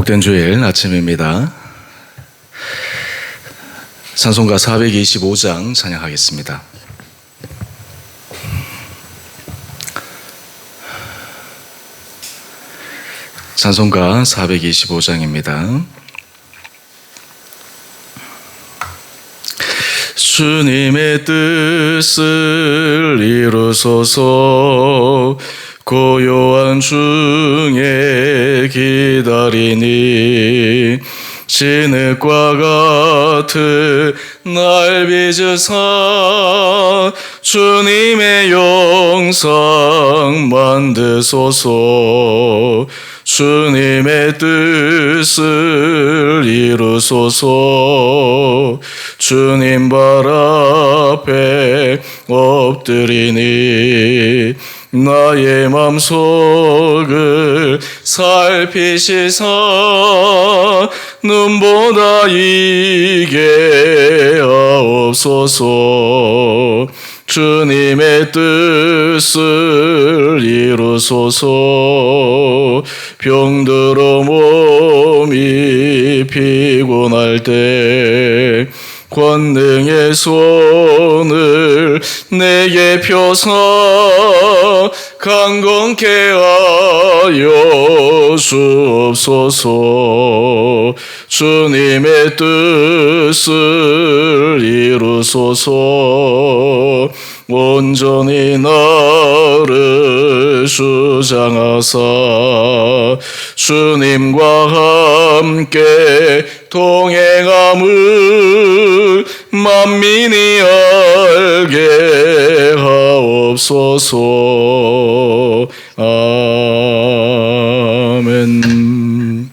복된 주일 아침입니다. 찬송가 425장 찬양하겠습니다. 찬송가 425장입니다. 주님의 뜻을 이루소서. 고요한 중에 기다리니 진흙과 같은 날 빚으사 주님의 영상 만드소서. 주님의 뜻을 이루소서. 주님 발 앞에 엎드리니 나의 맘속을 살피시사 눈보다 이게 하옵소서. 주님의 뜻을 이루소서. 병들어 몸이 피곤할 때 권능의 손을 내게 펴사 강건케 하여 주옵소서. 주님의 뜻을 이루소서. 온전히 나를 주장하사 주님과 함께 동행함을 만민이 알게 하옵소서. 아멘.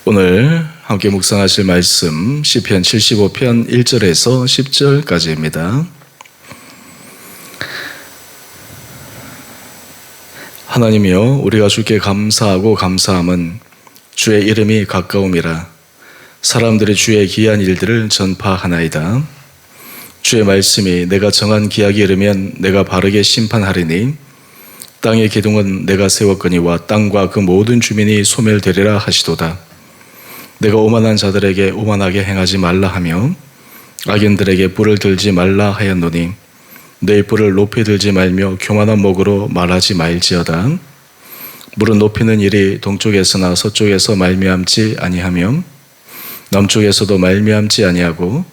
오늘 함께 묵상하실 말씀 시편 75편 1절에서 10절까지입니다. 하나님이여, 우리가 주께 감사하고 감사함은 주의 이름이 가까움이라. 사람들이 주의 기한 일들을 전파하나이다. 주의 말씀이 내가 정한 기약이 이르면 내가 바르게 심판하리니 땅의 기둥은 내가 세웠거니와 땅과 그 모든 주민이 소멸되리라 하시도다. 내가 오만한 자들에게 오만하게 행하지 말라 하며 악인들에게 뿔을 들지 말라 하였노니 내 뿔을 높이 들지 말며 교만한 목으로 말하지 말지어다. 물은 높이는 일이 동쪽에서나 서쪽에서 말미암지 아니하며 남쪽에서도 말미암지 아니하고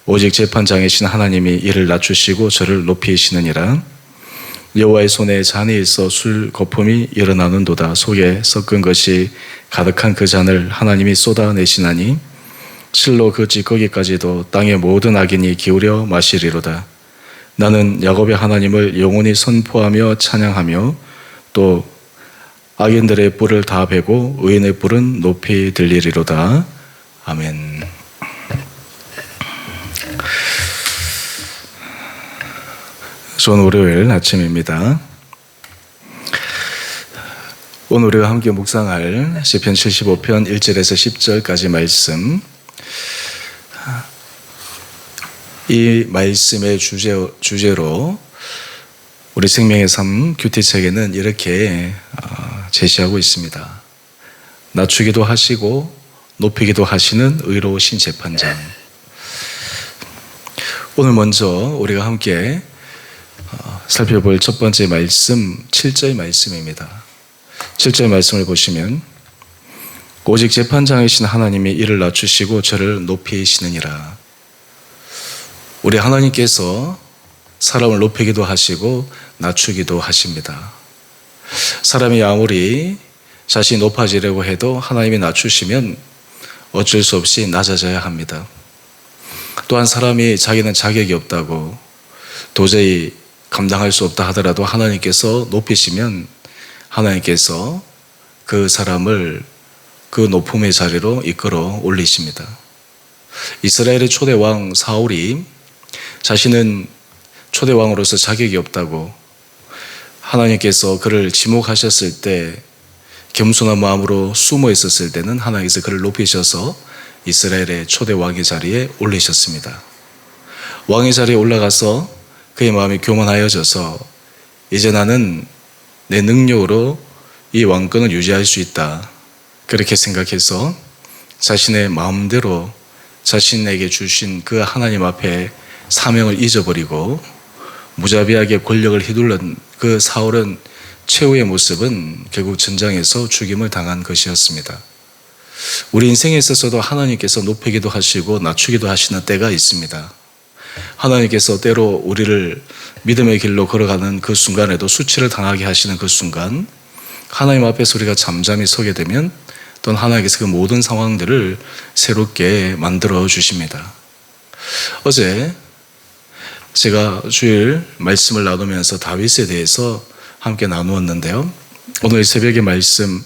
오직 재판장이신 하나님이 이를 낮추시고 저를 높이시느니라. 여호와의 손에 잔이 있어 술 거품이 일어나는도다. 속에 섞은 것이 가득한 그 잔을 하나님이 쏟아내시나니 실로 그 찌꺼기까지도 땅의 모든 악인이 기울여 마시리로다. 나는 야곱의 하나님을 영원히 선포하며 찬양하며 또 악인들의 뿔을 다 베고 의인의 뿔은 높이 들리리로다. 아멘. 좋은 월요일 아침입니다. 오늘 우리가 함께 묵상할 시편 75편 1절에서 10절까지 말씀, 이 말씀의 주제로 우리 생명의 삶 큐티책에는 이렇게 제시하고 있습니다. 낮추기도 하시고 높이기도 하시는 의로우신 재판장. 오늘 먼저 우리가 함께 살펴볼 첫 번째 말씀 7절 말씀입니다. 7절 말씀을 보시면 오직 재판장이신 하나님이 이를 낮추시고 저를 높이시느니라. 우리 하나님께서 사람을 높이기도 하시고 낮추기도 하십니다. 사람이 아무리 자신이 높아지려고 해도 하나님이 낮추시면 어쩔 수 없이 낮아져야 합니다. 또한 사람이 자기는 자격이 없다고 도저히 감당할 수 없다 하더라도 하나님께서 높이시면 하나님께서 그 사람을 그 높음의 자리로 이끌어 올리십니다. 이스라엘의 초대왕 사울이 자신은 초대왕으로서 자격이 없다고 하나님께서 그를 지목하셨을 때 겸손한 마음으로 숨어 있었을 때는 하나님께서 그를 높이셔서 이스라엘의 초대왕의 자리에 올리셨습니다. 왕의 자리에 올라가서 그의 마음이 교만하여져서 이제 나는 내 능력으로 이 왕권을 유지할 수 있다. 그렇게 생각해서 자신의 마음대로 자신에게 주신 그 하나님 앞에 사명을 잊어버리고 무자비하게 권력을 휘둘른 그 사울은 최후의 모습은 결국 전장에서 죽임을 당한 것이었습니다. 우리 인생에 있어서도 하나님께서 높이기도 하시고 낮추기도 하시는 때가 있습니다. 하나님께서 때로 우리를 믿음의 길로 걸어가는 그 순간에도 수치를 당하게 하시는 그 순간, 하나님 앞에서 우리가 잠잠히 서게 되면 또는 하나님께서 그 모든 상황들을 새롭게 만들어 주십니다. 어제 제가 주일 말씀을 나누면서 다윗에 대해서 함께 나누었는데요. 오늘 새벽의 말씀,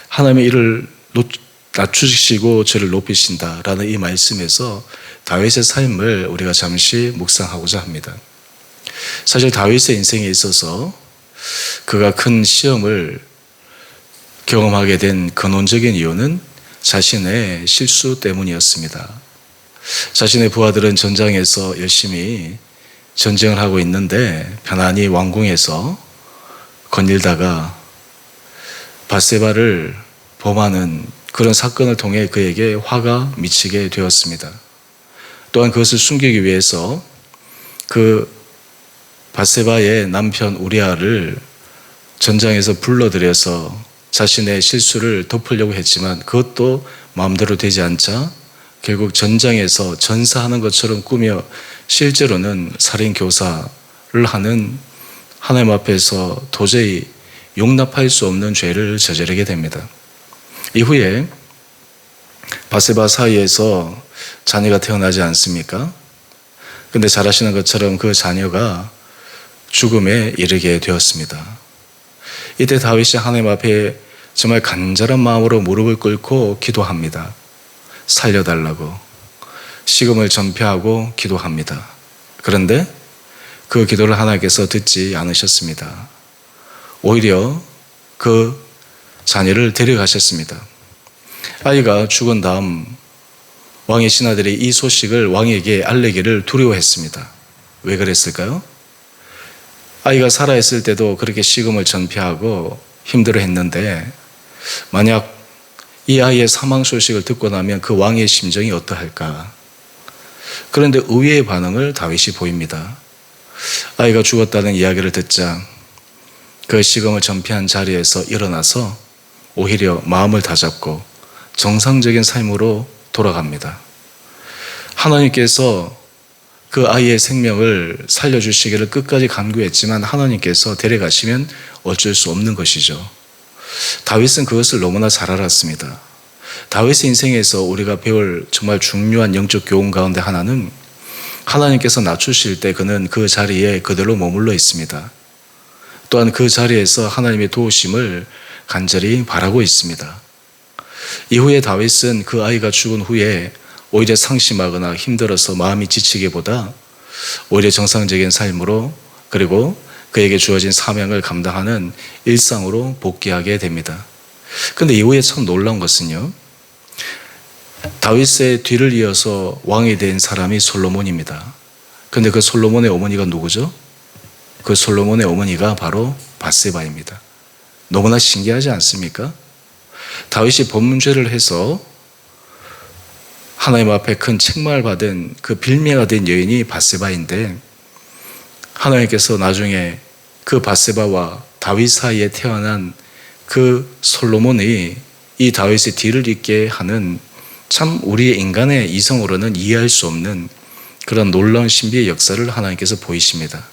하나님의 이를 낮추시고 저를 높이신다라는 이 말씀에서 다윗의 삶을 우리가 잠시 묵상하고자 합니다. 사실 다윗의 인생에 있어서 그가 큰 시험을 경험하게 된 근원적인 이유는 자신의 실수 때문이었습니다. 자신의 부하들은 전장에서 열심히 전쟁을 하고 있는데 편안히 왕궁에서 거닐다가 밧세바를 범하는 그런 사건을 통해 그에게 화가 미치게 되었습니다. 또한 그것을 숨기기 위해서 그 밧세바의 남편 우리아를 전장에서 불러들여서 자신의 실수를 덮으려고 했지만 그것도 마음대로 되지 않자 결국 전장에서 전사하는 것처럼 꾸며 실제로는 살인 교사를 하는 하나님 앞에서 도저히 용납할 수 없는 죄를 저지르게 됩니다. 이후에 밧세바 사이에서 자녀가 태어나지 않습니까? 근데 잘 아시는 것처럼 그 자녀가 죽음에 이르게 되었습니다. 이때 다윗이 하나님 앞에 정말 간절한 마음으로 무릎을 꿇고 기도합니다. 살려달라고 식음을 전폐하고 기도합니다. 그런데 그 기도를 하나님께서 듣지 않으셨습니다. 오히려 그 자녀를 데려가셨습니다. 아이가 죽은 다음 왕의 신하들이 이 소식을 왕에게 알리기를 두려워했습니다. 왜 그랬을까요? 아이가 살아있을 때도 그렇게 식음을 전폐하고 힘들어했는데 만약 이 아이의 사망 소식을 듣고 나면 그 왕의 심정이 어떠할까? 그런데 의외의 반응을 다윗이 보입니다. 아이가 죽었다는 이야기를 듣자 그 식음을 전폐한 자리에서 일어나서 오히려 마음을 다잡고 정상적인 삶으로 돌아갑니다. 하나님께서 그 아이의 생명을 살려주시기를 끝까지 간구했지만 하나님께서 데려가시면 어쩔 수 없는 것이죠. 다윗은 그것을 너무나 잘 알았습니다. 다윗의 인생에서 우리가 배울 정말 중요한 영적 교훈 가운데 하나는 하나님께서 낮추실 때 그는 그 자리에 그대로 머물러 있습니다. 또한 그 자리에서 하나님의 도우심을 간절히 바라고 있습니다. 이후에 다윗은 그 아이가 죽은 후에 오히려 상심하거나 힘들어서 마음이 지치기보다 오히려 정상적인 삶으로 그리고 그에게 주어진 사명을 감당하는 일상으로 복귀하게 됩니다. 그런데 이후에 참 놀라운 것은요, 다윗의 뒤를 이어서 왕이 된 사람이 솔로몬입니다. 그런데 그 솔로몬의 어머니가 누구죠? 그 솔로몬의 어머니가 바로 밧세바입니다. 너무나 신기하지 않습니까? 다윗이 범죄를 해서 하나님 앞에 큰 책망을 받은 그 빌미가 된 여인이 밧세바인데 하나님께서 나중에 그 밧세바와 다윗 사이에 태어난 그 솔로몬이 이 다윗의 뒤를 잇게 하는 참 우리의 인간의 이성으로는 이해할 수 없는 그런 놀라운 신비의 역사를 하나님께서 보이십니다.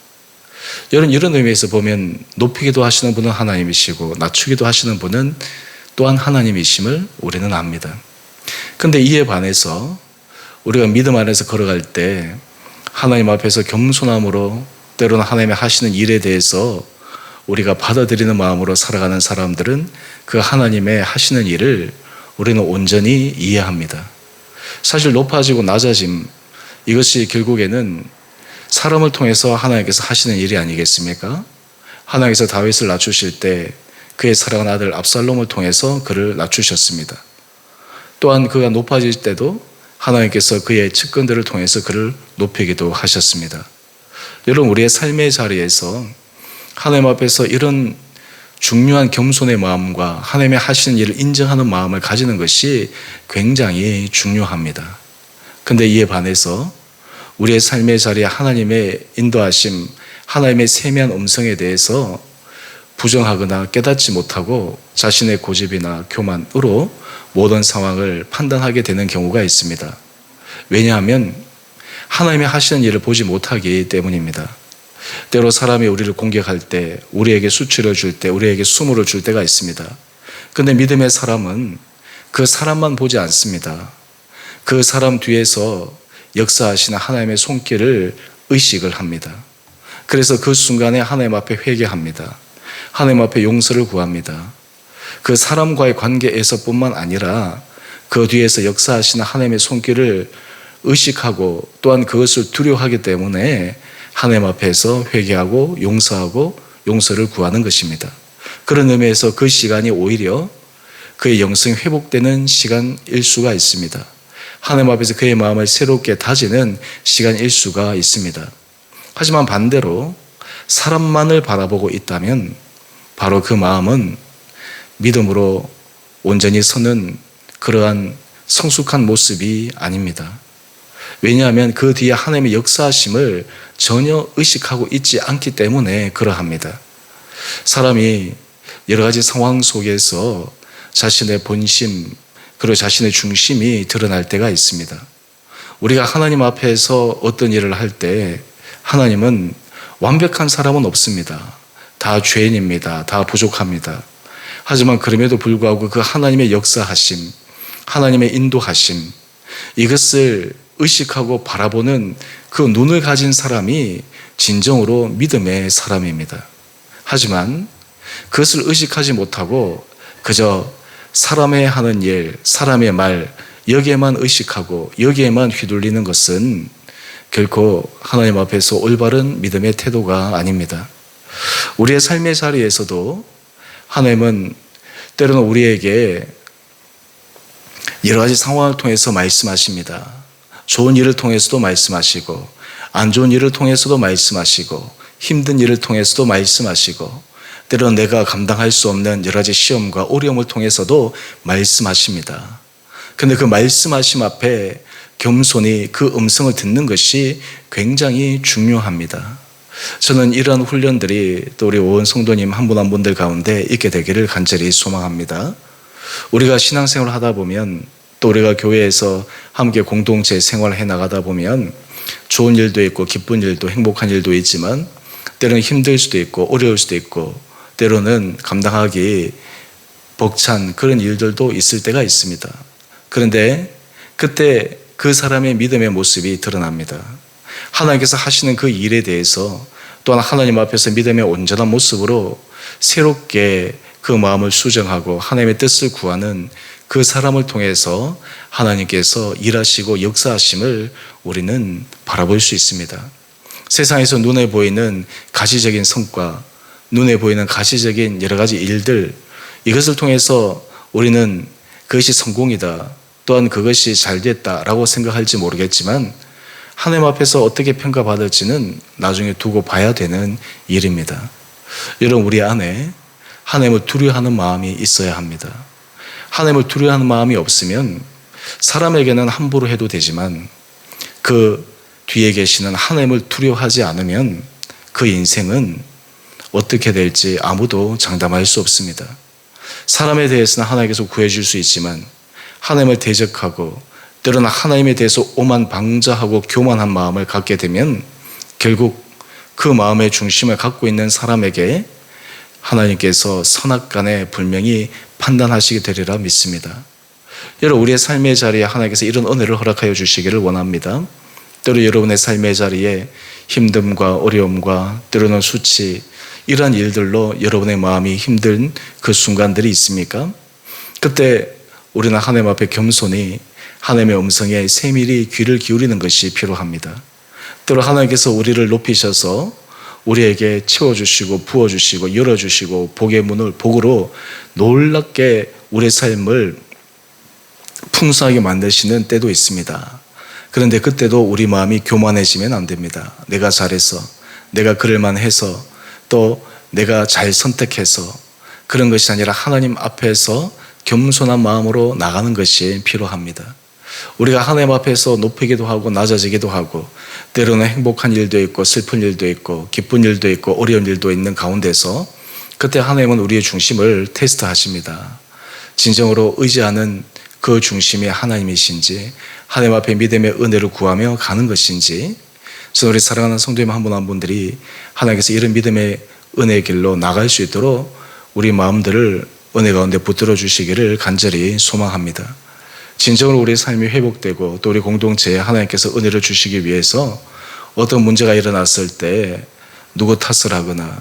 여러분, 이런 의미에서 보면 높이기도 하시는 분은 하나님이시고 낮추기도 하시는 분은 또한 하나님이심을 우리는 압니다. 그런데 이에 반해서 우리가 믿음 안에서 걸어갈 때 하나님 앞에서 겸손함으로 때로는 하나님이 하시는 일에 대해서 우리가 받아들이는 마음으로 살아가는 사람들은 그 하나님의 하시는 일을 우리는 온전히 이해합니다. 사실 높아지고 낮아짐, 이것이 결국에는 사람을 통해서 하나님께서 하시는 일이 아니겠습니까? 하나님께서 다윗을 낮추실 때 그의 사랑하는 아들 압살롬을 통해서 그를 낮추셨습니다. 또한 그가 높아질 때도 하나님께서 그의 측근들을 통해서 그를 높이기도 하셨습니다. 여러분, 우리의 삶의 자리에서 하나님 앞에서 이런 중요한 겸손의 마음과 하나님의 하시는 일을 인정하는 마음을 가지는 것이 굉장히 중요합니다. 근데 이에 반해서 우리의 삶의 자리에 하나님의 인도하심, 하나님의 세미한 음성에 대해서 부정하거나 깨닫지 못하고 자신의 고집이나 교만으로 모든 상황을 판단하게 되는 경우가 있습니다. 왜냐하면 하나님이 하시는 일을 보지 못하기 때문입니다. 때로 사람이 우리를 공격할 때, 우리에게 수치를 줄 때, 우리에게 수모를 줄 때가 있습니다. 그런데 믿음의 사람은 그 사람만 보지 않습니다. 그 사람 뒤에서 역사하시는 하나님의 손길을 의식을 합니다. 그래서 그 순간에 하나님 앞에 회개합니다. 하나님 앞에 용서를 구합니다. 그 사람과의 관계에서뿐만 아니라 그 뒤에서 역사하시는 하나님의 손길을 의식하고 또한 그것을 두려워하기 때문에 하나님 앞에서 회개하고 용서하고 용서를 구하는 것입니다. 그런 의미에서 그 시간이 오히려 그의 영성이 회복되는 시간일 수가 있습니다. 하나님 앞에서 그의 마음을 새롭게 다지는 시간일 수가 있습니다. 하지만 반대로 사람만을 바라보고 있다면 바로 그 마음은 믿음으로 온전히 서는 그러한 성숙한 모습이 아닙니다. 왜냐하면 그 뒤에 하나님의 역사하심을 전혀 의식하고 있지 않기 때문에 그러합니다. 사람이 여러 가지 상황 속에서 자신의 본심 그리고 자신의 중심이 드러날 때가 있습니다. 우리가 하나님 앞에서 어떤 일을 할 때 하나님은 완벽한 사람은 없습니다. 다 죄인입니다. 다 부족합니다. 하지만 그럼에도 불구하고 그 하나님의 역사하심, 하나님의 인도하심, 이것을 의식하고 바라보는 그 눈을 가진 사람이 진정으로 믿음의 사람입니다. 하지만 그것을 의식하지 못하고 그저 사람의 하는 일, 사람의 말, 여기에만 의식하고 여기에만 휘둘리는 것은 결코 하나님 앞에서 올바른 믿음의 태도가 아닙니다. 우리의 삶의 자리에서도 하나님은 때로는 우리에게 여러 가지 상황을 통해서 말씀하십니다. 좋은 일을 통해서도 말씀하시고 안 좋은 일을 통해서도 말씀하시고 힘든 일을 통해서도 말씀하시고 때로는 내가 감당할 수 없는 여러 가지 시험과 어려움을 통해서도 말씀하십니다. 그런데 그 말씀하심 앞에 겸손히 그 음성을 듣는 것이 굉장히 중요합니다. 저는 이러한 훈련들이 또 우리 오은 성도님 한 분 한 분들 가운데 있게 되기를 간절히 소망합니다. 우리가 신앙생활을 하다 보면 또 우리가 교회에서 함께 공동체 생활을 해나가다 보면 좋은 일도 있고 기쁜 일도 행복한 일도 있지만 때로는 힘들 수도 있고 어려울 수도 있고 때로는 감당하기 벅찬 그런 일들도 있을 때가 있습니다. 그런데 그때 그 사람의 믿음의 모습이 드러납니다. 하나님께서 하시는 그 일에 대해서 또한 하나님 앞에서 믿음의 온전한 모습으로 새롭게 그 마음을 수정하고 하나님의 뜻을 구하는 그 사람을 통해서 하나님께서 일하시고 역사하심을 우리는 바라볼 수 있습니다. 세상에서 눈에 보이는 가시적인 성과, 눈에 보이는 가시적인 여러 가지 일들, 이것을 통해서 우리는 그것이 성공이다, 또한 그것이 잘 됐다라고 생각할지 모르겠지만 하나님 앞에서 어떻게 평가받을지는 나중에 두고 봐야 되는 일입니다. 여러분, 우리 안에 하나님을 두려워하는 마음이 있어야 합니다. 하나님을 두려워하는 마음이 없으면 사람에게는 함부로 해도 되지만 그 뒤에 계시는 하나님을 두려워하지 않으면 그 인생은 어떻게 될지 아무도 장담할 수 없습니다. 사람에 대해서는 하나님께서 구해줄 수 있지만 하나님을 대적하고 때로는 하나님에 대해서 오만방자하고 교만한 마음을 갖게 되면 결국 그 마음의 중심을 갖고 있는 사람에게 하나님께서 선악간에 분명히 판단하시게 되리라 믿습니다. 여러분, 우리의 삶의 자리에 하나님께서 이런 은혜를 허락하여 주시기를 원합니다. 때로 여러분의 삶의 자리에 힘듦과 어려움과 때로는 수치, 이러한 일들로 여러분의 마음이 힘든 그 순간들이 있습니까? 그때 우리는 하나님 앞에 겸손히 하나님의 음성에 세밀히 귀를 기울이는 것이 필요합니다. 때로 하나님께서 우리를 높이셔서 우리에게 채워주시고 부어주시고 열어주시고 복의 문을 복으로 놀랍게 우리의 삶을 풍성하게 만드시는 때도 있습니다. 그런데 그때도 우리 마음이 교만해지면 안 됩니다. 내가 잘해서, 내가 그럴만 해서, 또 내가 잘 선택해서 그런 것이 아니라 하나님 앞에서 겸손한 마음으로 나가는 것이 필요합니다. 우리가 하나님 앞에서 높이기도 하고 낮아지기도 하고 때로는 행복한 일도 있고 슬픈 일도 있고 기쁜 일도 있고 어려운 일도 있는 가운데서 그때 하나님은 우리의 중심을 테스트하십니다. 진정으로 의지하는 그 중심이 하나님이신지 하나님 앞에 믿음의 은혜를 구하며 가는 것인지 저는 우리 사랑하는 성도님 한 분 한 분들이 하나님께서 이런 믿음의 은혜의 길로 나갈 수 있도록 우리 마음들을 은혜 가운데 붙들어 주시기를 간절히 소망합니다. 진정으로 우리의 삶이 회복되고 또 우리 공동체에 하나님께서 은혜를 주시기 위해서 어떤 문제가 일어났을 때 누구 탓을 하거나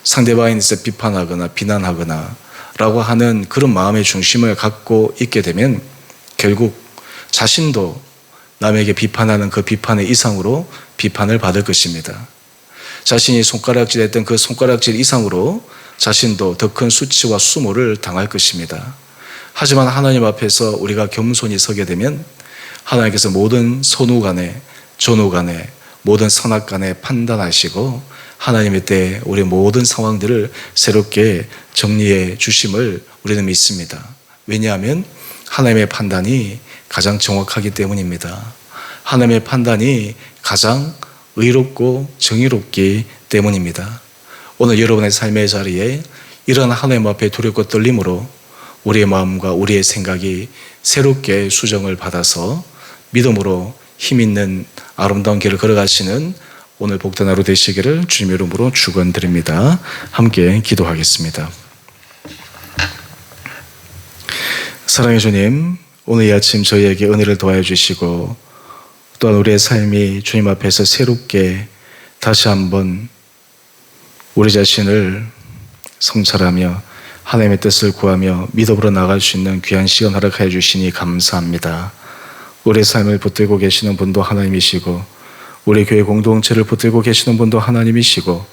상대방에 대해서 비판하거나 비난하거나 라고 하는 그런 마음의 중심을 갖고 있게 되면 결국 자신도 남에게 비판하는 그 비판의 이상으로 비판을 받을 것입니다. 자신이 손가락질 했던 그 손가락질 이상으로 자신도 더 큰 수치와 수모를 당할 것입니다. 하지만 하나님 앞에서 우리가 겸손히 서게 되면 하나님께서 모든 선후 간에 전후 간에 모든 선악 간에 판단하시고 하나님의 때에 우리 모든 상황들을 새롭게 정리해 주심을 우리는 믿습니다. 왜냐하면 하나님의 판단이 가장 정확하기 때문입니다. 하나님의 판단이 가장 의롭고 정의롭기 때문입니다. 오늘 여러분의 삶의 자리에 이런 하나님 앞에 두렵고 떨림으로 우리의 마음과 우리의 생각이 새롭게 수정을 받아서 믿음으로 힘있는 아름다운 길을 걸어가시는 오늘 복된 하루 되시기를 주님의 이름으로 축원드립니다. 함께 기도하겠습니다. 사랑의 주님, 오늘 이 아침 저희에게 은혜를 더하여 주시고 또한 우리의 삶이 주님 앞에서 새롭게 다시 한번 우리 자신을 성찰하며 하나님의 뜻을 구하며 믿음으로 나갈 수 있는 귀한 시간 허락하여 주시니 감사합니다. 우리의 삶을 붙들고 계시는 분도 하나님이시고 우리 교회 공동체를 붙들고 계시는 분도 하나님이시고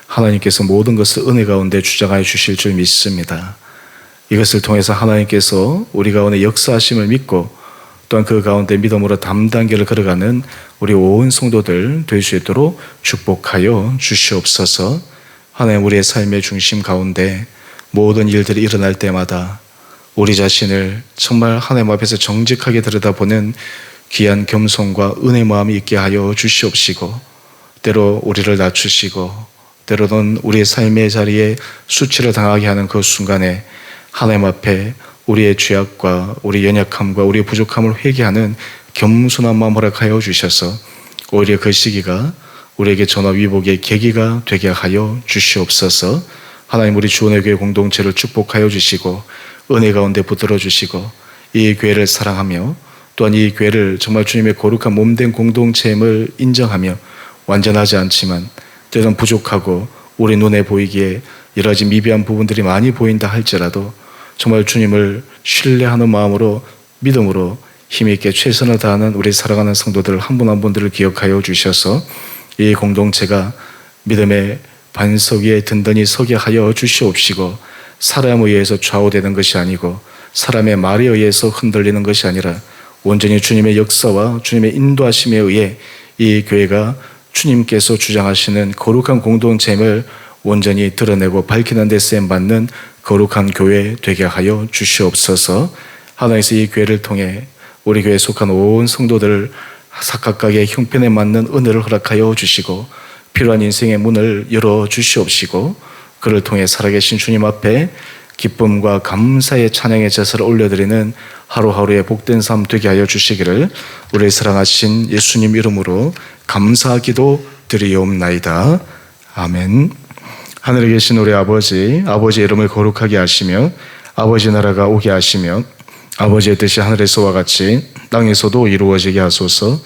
하나님께서 모든 것을 은혜 가운데 주장하여 주실 줄 믿습니다. 이것을 통해서 하나님께서 우리 가운데 역사하심을 믿고 또한 그 가운데 믿음으로 담당기를 걸어가는 우리 온 성도들 될 수 있도록 축복하여 주시옵소서. 하나님, 우리의 삶의 중심 가운데 모든 일들이 일어날 때마다 우리 자신을 정말 하나님 앞에서 정직하게 들여다보는 귀한 겸손과 은혜 마음이 있게 하여 주시옵시고 때로 우리를 낮추시고 때로는 우리의 삶의 자리에 수치를 당하게 하는 그 순간에 하나님 앞에 우리의 죄악과 우리 연약함과 우리의 부족함을 회개하는 겸손한 마음 허락하여 주셔서 오히려 그 시기가 우리에게 전화위복의 계기가 되게 하여 주시옵소서. 하나님, 우리 주원의 교회 공동체를 축복하여 주시고 은혜 가운데 붙들어 주시고 이 교회를 사랑하며 또한 이 교회를 정말 주님의 거룩한 몸된 공동체임을 인정하며 완전하지 않지만 때로는 부족하고 우리 눈에 보이기에 여러 가지 미비한 부분들이 많이 보인다 할지라도 정말 주님을 신뢰하는 마음으로 믿음으로 힘있게 최선을 다하는 우리 사랑하는 성도들 한 분 한 분들을 기억하여 주셔서 이 공동체가 믿음의 반석 위에 든든히 서게 하여 주시옵시고 사람에 의해서 좌우되는 것이 아니고 사람의 말에 의해서 흔들리는 것이 아니라 온전히 주님의 역사와 주님의 인도하심에 의해 이 교회가 주님께서 주장하시는 거룩한 공동체임을 온전히 드러내고 밝히는 데 쓰임받는 거룩한 교회 되게 하여 주시옵소서. 하나님께서 이 교회를 통해 우리 교회에 속한 온 성도들을 각각의 형편에 맞는 은혜를 허락하여 주시고 필요한 인생의 문을 열어 주시옵시고 그를 통해 살아계신 주님 앞에 기쁨과 감사의 찬양의 제사를 올려드리는 하루하루의 복된 삶 되게 하여 주시기를 우리 사랑하신 예수님 이름으로 감사하기도 드리옵나이다. 아멘. 하늘에 계신 우리 아버지의 이름을 거룩하게 하시며 아버지 나라가 오게 하시며 아버지의 뜻이 하늘에서와 같이 땅에서도 이루어지게 하소서.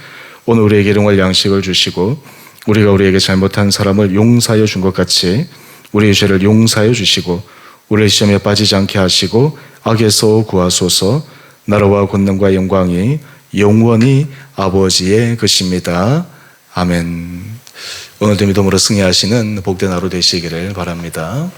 오늘 우리에게 일용할 양식을 주시고 우리가 우리에게 잘못한 사람을 용서하여 준 것 같이 우리의 죄를 용서하여 주시고 우리의 시험에 빠지지 않게 하시고 악에서 구하소서. 나라와 권능과 영광이 영원히 아버지의 것입니다. 아멘. 오늘도 믿음으로 승리하시는 복된 하루 되시기를 바랍니다.